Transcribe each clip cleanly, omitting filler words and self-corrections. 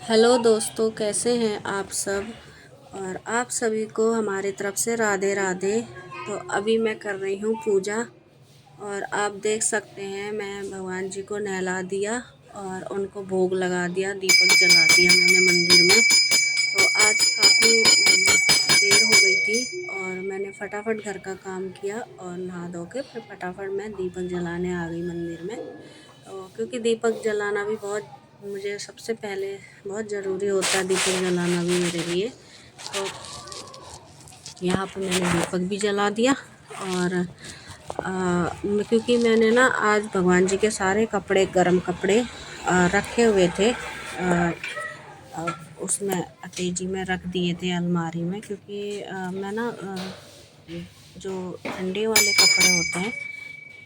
Hello दोस्तों, कैसे हैं आप सब। और आप सभी को हमारी तरफ से राधे राधे। तो अभी मैं कर रही हूँ पूजा। और आप देख सकते हैं मैं भगवान जी को नहला दिया और उनको भोग लगा दिया, दीपक जला दिया मैंने मंदिर में। तो आज काफ़ी देर हो गई थी और मैंने फटाफट घर का काम किया और नहा धो के फिर फटाफट मैं दीपक जलाने आ गई मंदिर में। तो क्योंकि दीपक जलाना भी बहुत, मुझे सबसे पहले बहुत ज़रूरी होता है दीपक जलाना भी मेरे लिए। तो यहाँ पे मैंने दीपक भी जला दिया। और क्योंकि मैंने ना आज भगवान जी के सारे कपड़े, गर्म कपड़े रखे हुए थे, अ, उसमें अटैची में रख दिए थे अलमारी में। क्योंकि मैं ना जो ठंडे वाले कपड़े होते हैं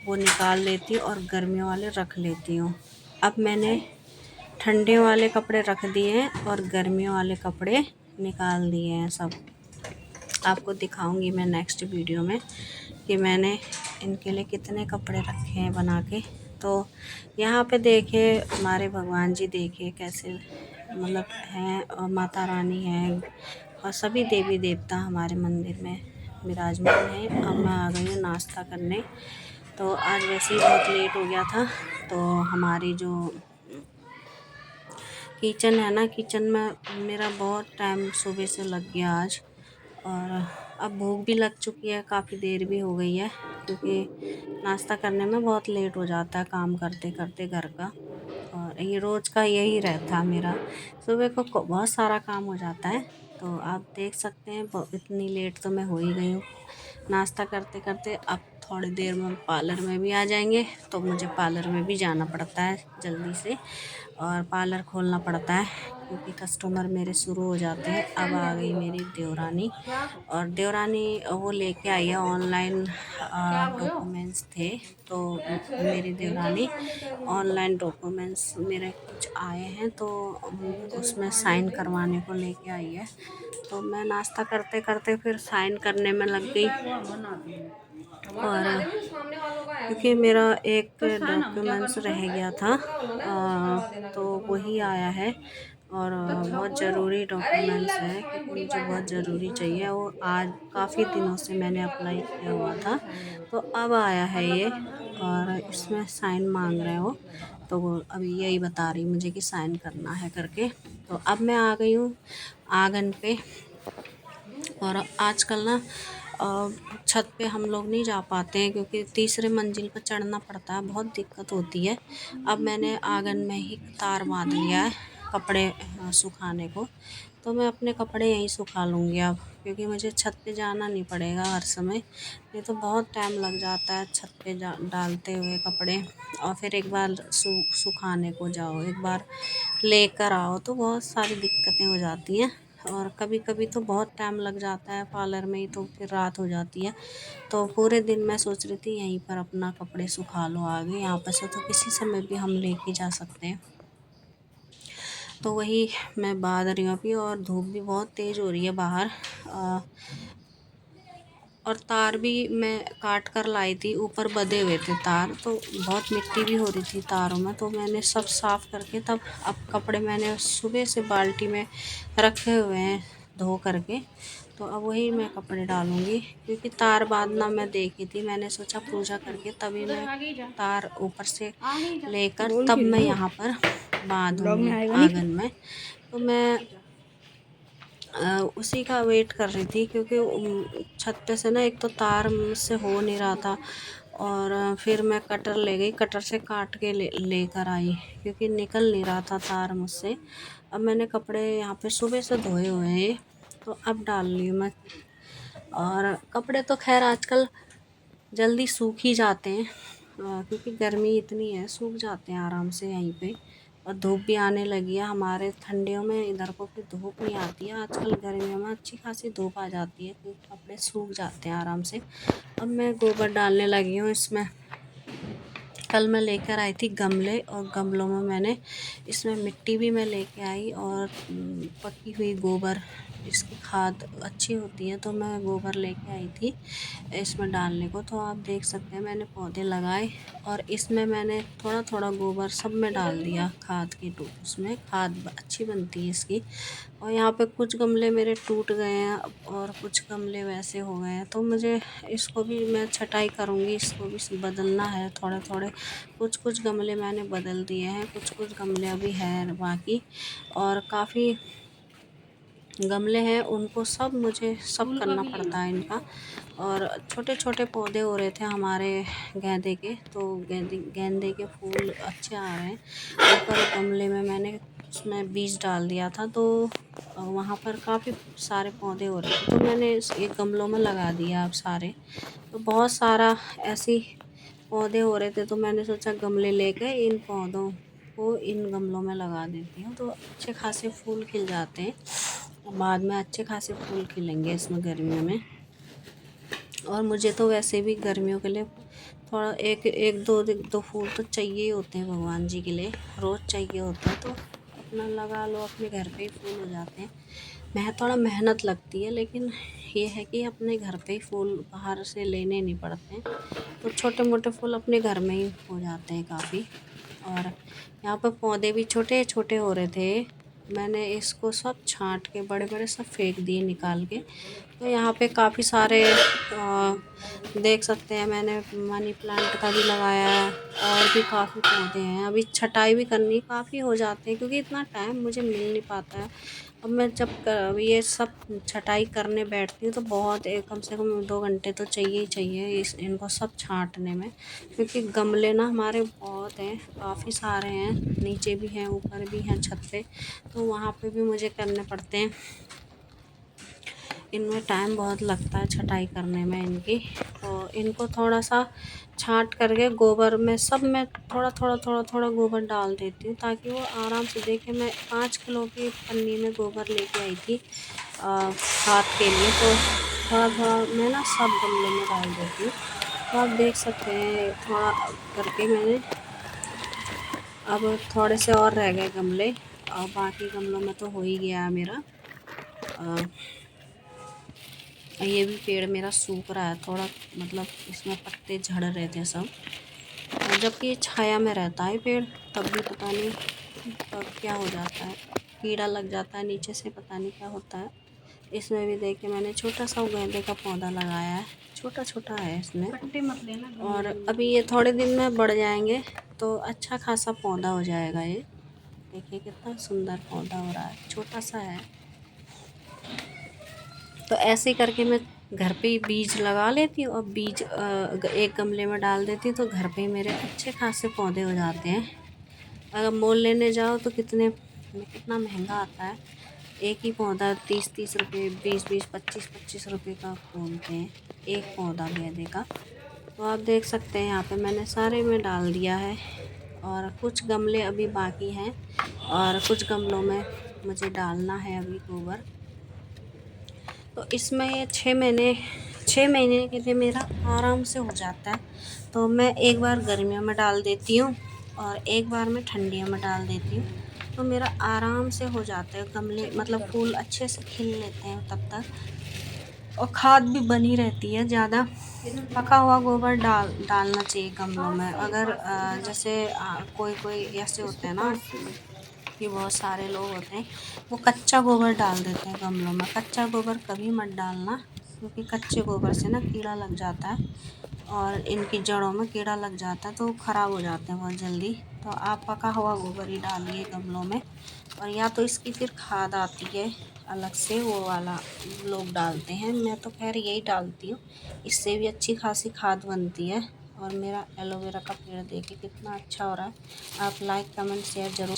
वो निकाल लेती हूँ और गर्मियों वाले रख लेती हूँ। अब मैंने ठंडे वाले कपड़े रख दिए हैं और गर्मियों वाले कपड़े निकाल दिए हैं सब। आपको दिखाऊंगी मैं नेक्स्ट वीडियो में कि मैंने इनके लिए कितने कपड़े रखे हैं बना के। तो यहाँ पे देखिए हमारे भगवान जी, देखिए कैसे मतलब हैं, और माता रानी हैं और सभी देवी देवता हमारे मंदिर में विराजमान हैं। अब मैं आ गई हूँ नाश्ता करने। तो आज वैसे ही बहुत लेट हो गया था। तो हमारी जो किचन है ना, किचन में मेरा बहुत टाइम सुबह से लग गया आज। और अब भूख भी लग चुकी है, काफ़ी देर भी हो गई है। क्योंकि नाश्ता करने में बहुत लेट हो जाता है काम करते करते घर का। और ये रोज़ का यही रहता है मेरा, सुबह को बहुत सारा काम हो जाता है। तो आप देख सकते हैं इतनी लेट तो मैं हो ही गई हूँ नाश्ता करते करते। अब थोड़ी देर में पार्लर में भी आ जाएंगे, तो मुझे पार्लर में भी जाना पड़ता है जल्दी से और पार्लर खोलना पड़ता है क्योंकि कस्टमर मेरे शुरू हो जाते हैं। अब आ गई मेरी देवरानी, और देवरानी वो लेके आई है ऑनलाइन डॉक्यूमेंट्स थे। तो मेरी देवरानी ऑनलाइन डॉक्यूमेंट्स मेरे कुछ आए हैं, तो उसमें साइन करवाने को लेके आई है। तो मैं नाश्ता करते करते फिर साइन करने में लग गई। और क्योंकि मेरा एक डॉक्यूमेंट्स रह गया था, तो वही आया है। और बहुत ज़रूरी डॉक्यूमेंट्स है क्योंकि मुझे बहुत ज़रूरी चाहिए। वो आज काफ़ी दिनों से मैंने अप्लाई किया हुआ था, तो अब आया है ये। और इसमें साइन मांग रहे हो, तो वो अभी यही बता रही मुझे कि साइन करना है करके। तो अब मैं आ गई हूँ आंगन पे। और आजकल ना छत पे हम लोग नहीं जा पाते हैं क्योंकि तीसरे मंजिल पर चढ़ना पड़ता है, बहुत दिक्कत होती है। अब मैंने आंगन में ही तार बांध लिया है कपड़े सुखाने को। तो मैं अपने कपड़े यहीं सुखा लूँगी अब, क्योंकि मुझे छत पे जाना नहीं पड़ेगा हर समय। नहीं तो बहुत टाइम लग जाता है छत पे डालते हुए कपड़े, और फिर एक बार सुखाने को जाओ, एक बार लेकर आओ, तो बहुत सारी दिक्कतें हो जाती हैं। और कभी कभी तो बहुत टाइम लग जाता है पार्लर में ही, तो फिर रात हो जाती है। तो पूरे दिन मैं सोच रही थी यहीं पर अपना कपड़े सुखा लो, आगे यहाँ पर से तो किसी समय भी हम लेके जा सकते हैं। तो वही मैं बांध रही हूँ अभी, और धूप भी बहुत तेज़ हो रही है बाहर। और तार भी मैं काट कर लाई थी, ऊपर बंधे हुए थे तार, तो बहुत मिट्टी भी हो रही थी तारों में। तो मैंने सब साफ़ करके तब अब कपड़े मैंने सुबह से बाल्टी में रखे हुए हैं धो करके। तो अब वही मैं कपड़े डालूँगी, क्योंकि तार बांधना मैं देखी थी, मैंने सोचा पूजा करके तभी मैं तार ऊपर से लेकर तब मैं यहाँ पर बांधूँगी आंगन में। तो मैं उसी का वेट कर रही थी, क्योंकि छत पे से ना एक तो तार मुझसे हो नहीं रहा था। और फिर मैं कटर ले गई, कटर से काट के लेकर आई, क्योंकि निकल नहीं रहा था तार मुझसे। अब मैंने कपड़े यहाँ पे सुबह से धोए हुए हैं, तो अब डाल रही हूँ मैं। और कपड़े तो खैर आजकल जल्दी सूख ही जाते हैं, क्योंकि गर्मी इतनी है, सूख जाते हैं आराम से यहीं पे। और धूप भी आने लगी है हमारे ठंडियों में, इधर को फिर धूप नहीं आती है आजकल। गर्मियों में अच्छी खासी धूप आ जाती है, तो कपड़े सूख जाते हैं आराम से। अब मैं गोबर डालने लगी हूँ इसमें। कल मैं लेकर आई थी गमले, और गमलों में मैंने इसमें मिट्टी भी मैं लेके आई, और पकी हुई गोबर, इसकी खाद अच्छी होती है, तो मैं गोबर लेके आई थी इसमें डालने को। तो आप देख सकते हैं मैंने पौधे लगाए, और इसमें मैंने थोड़ा थोड़ा गोबर सब में डाल दिया खाद की, उसमें खाद अच्छी बनती है इसकी। और यहाँ पे कुछ गमले मेरे टूट गए हैं, और कुछ गमले वैसे हो गए हैं, तो मुझे इसको भी मैं छटाई करूँगी, इसको भी बदलना है थोड़े थोड़े। कुछ कुछ गमले मैंने बदल दिए हैं, कुछ कुछ गमले अभी हैं बाकी, और काफ़ी गमले हैं, उनको सब मुझे सब करना पड़ता है इनका। और छोटे छोटे पौधे हो रहे थे हमारे गेंदे के, तो गेंदे के फूल अच्छे आ रहे हैं। ऊपर गमले में मैंने उसमें बीज डाल दिया था, तो वहाँ पर काफ़ी सारे पौधे हो रहे थे, तो मैंने एक गमलों में लगा दिया अब सारे। तो बहुत सारा ऐसी पौधे हो रहे थे, तो मैंने सोचा गमले लेके इन पौधों को इन गमलों में लगा देती हूँ, तो अच्छे खासे फूल खिल जाते हैं। बाद में अच्छे खासे फूल खिलेंगे इसमें गर्मियों में। और मुझे तो वैसे भी गर्मियों के लिए थोड़ा एक एक दो फूल तो चाहिए ही होते हैं भगवान जी के लिए, रोज़ चाहिए होता है, तो अपना लगा लो, अपने घर पे ही फूल हो जाते हैं। थोड़ा मेहनत लगती है, लेकिन ये है कि अपने घर पे ही फूल बाहर से लेने नहीं पड़ते हैं, तो छोटे मोटे फूल अपने घर में ही हो जाते हैं काफ़ी। और यहाँ पर पौधे भी छोटे छोटे हो रहे थे, मैंने इसको सब छांट के बड़े बड़े सब फेंक दिए निकाल के। तो यहाँ पे काफ़ी सारे देख सकते हैं मैंने मनी प्लांट का भी लगाया है, और भी काफ़ी पौधे हैं। अभी छटाई भी करनी काफ़ी हो जाते हैं, क्योंकि इतना टाइम मुझे मिल नहीं पाता है। अब मैं जब ये सब छटाई करने बैठती हूँ, तो बहुत कम से कम 2 घंटे तो चाहिए ही चाहिए इनको सब छांटने में, क्योंकि गमले ना हमारे बहुत हैं, काफ़ी सारे हैं, नीचे भी हैं ऊपर भी हैं छत पे, तो वहाँ पे भी मुझे करने पड़ते हैं। इनमें टाइम बहुत लगता है छटाई करने में इनकी। तो इनको थोड़ा सा छांट करके गोबर में सब में थोड़ा गोबर डाल देती हूँ, ताकि वो आराम से देखें। मैं 5 किलो की पन्नी में गोबर लेके आई थी खाद के लिए, तो थोड़ा मैं ना सब गमलों में डाल देती हूँ। तो आप देख सकते हैं थोड़ा करके मैंने, अब थोड़े से और रह गए गमले, और बाकी गमलों में तो हो ही गया मेरा। ये भी पेड़ मेरा सूख रहा है थोड़ा, मतलब इसमें पत्ते झड़ रहे थे सब, और जबकि छाया में रहता है पेड़, तब भी पता नहीं तब क्या हो जाता है, कीड़ा लग जाता है नीचे से, पता नहीं क्या होता है। इसमें भी देखिए मैंने छोटा सा गेंदे का पौधा लगाया है, छोटा छोटा है इसमें, और अभी ये थोड़े दिन में बढ़ जाएंगे, तो अच्छा खासा पौधा हो जाएगा। ये देखिए कितना सुंदर पौधा हो रहा है, छोटा सा है। तो ऐसे करके मैं घर पे ही बीज लगा लेती हूँ, और बीज एक गमले में डाल देती हूँ, तो घर पे ही मेरे अच्छे खासे पौधे हो जाते हैं। अगर मोल लेने जाओ तो कितना महंगा आता है, एक ही पौधा 30 रुपये, 20 25 रुपये का बोलते हैं एक पौधा गेंदे का। तो आप देख सकते हैं यहाँ पे मैंने सारे में डाल दिया है, और कुछ गमले अभी बाकी हैं, और कुछ गमलों में मुझे डालना है अभी गोबर। तो इसमें ये 6 महीने के लिए मेरा आराम से हो जाता है। तो मैं एक बार गर्मियों में डाल देती हूँ, और एक बार मैं ठंडियों में डाल देती हूँ, तो मेरा आराम से हो जाता है। गमले मतलब फूल अच्छे से खिल लेते हैं तब तक, और खाद भी बनी रहती है। ज़्यादा पका हुआ गोबर डालना चाहिए गमलों में। अगर जैसे कोई ऐसे होते हैं ना कि बहुत सारे लोग होते हैं, वो कच्चा गोबर डाल देते हैं गमलों में। कच्चा गोबर कभी मत डालना, क्योंकि कच्चे गोबर से ना कीड़ा लग जाता है, और इनकी जड़ों में कीड़ा लग जाता है, तो ख़राब हो जाते हैं बहुत जल्दी। तो आप पका हुआ गोबर ही डालिए गमलों में, और या तो इसकी फिर खाद आती है अलग से, वो वाला लोग डालते हैं, मैं तो खैर यही डालती हूँ, इससे भी अच्छी खासी खाद बनती है। और मेरा एलोवेरा का पेड़ देखिए कितना अच्छा हो रहा है। आप लाइक कमेंट शेयर ज़रूर